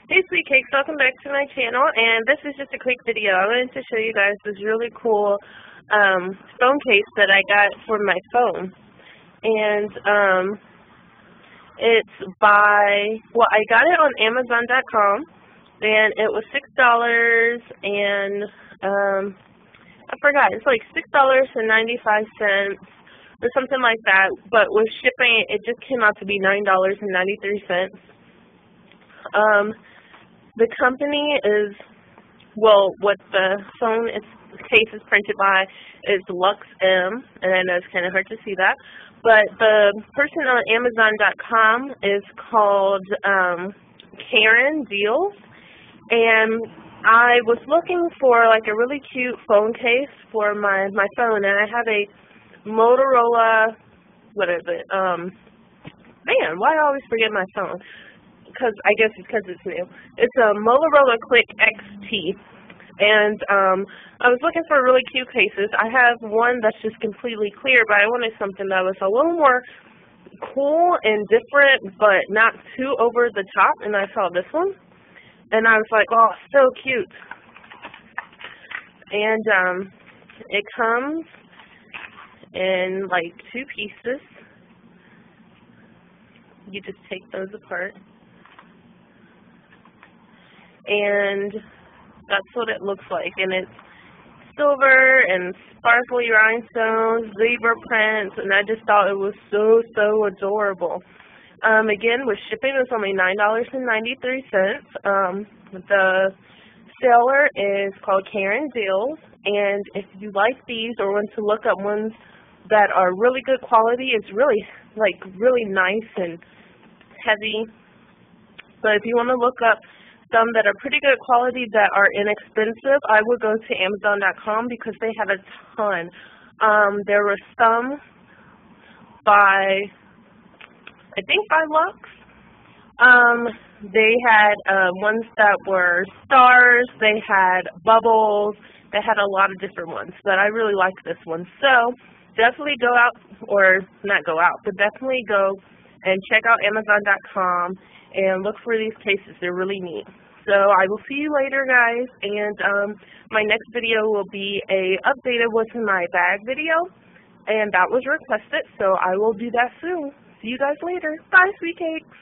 Hey Sweet Cakes, welcome back to my channel, and this is just a quick video. I wanted to show you guys this really cool phone case that I got for my phone. And it's I got it on Amazon.com, and it was $6 and I forgot, it's like $6.95 or something like that, but with shipping it just came out to be $9.93. The company is, what the phone case is printed by is Lux M, and I know it's kind of hard to see that, but the person on Amazon.com is called Karen Deals, and I was looking for like a really cute phone case for my phone, and I have a Motorola, what is it, man, why do I always forget my phone? Because I guess it's because it's new. It's a Motorola Click XT, and I was looking for really cute cases. I have one that's just completely clear, but I wanted something that was a little more cool and different, but not too over the top, and I saw this one, and I was like, oh, so cute. And it comes in like two pieces. You just take those apart. And that's what it looks like, and it's silver and sparkly rhinestones, zebra prints, and I just thought it was so adorable. Again, with shipping, it was only $9.93. The seller is called Karen Deals, and if you like these or want to look up ones that are really good quality, it's really nice and heavy. But if you want to look up some that are pretty good quality that are inexpensive, I would go to Amazon.com because they have a ton. There were some by, I think by Lux. They had ones that were stars, they had bubbles, they had a lot of different ones, but I really like this one. So definitely go out, or not go out, but definitely go and check out Amazon.com and look for these cases. They're really neat. So I will see you later, guys, and my next video will be a updated what's in my bag video, and that was requested, so I will do that soon. See you guys later. Bye, Sweet Cakes.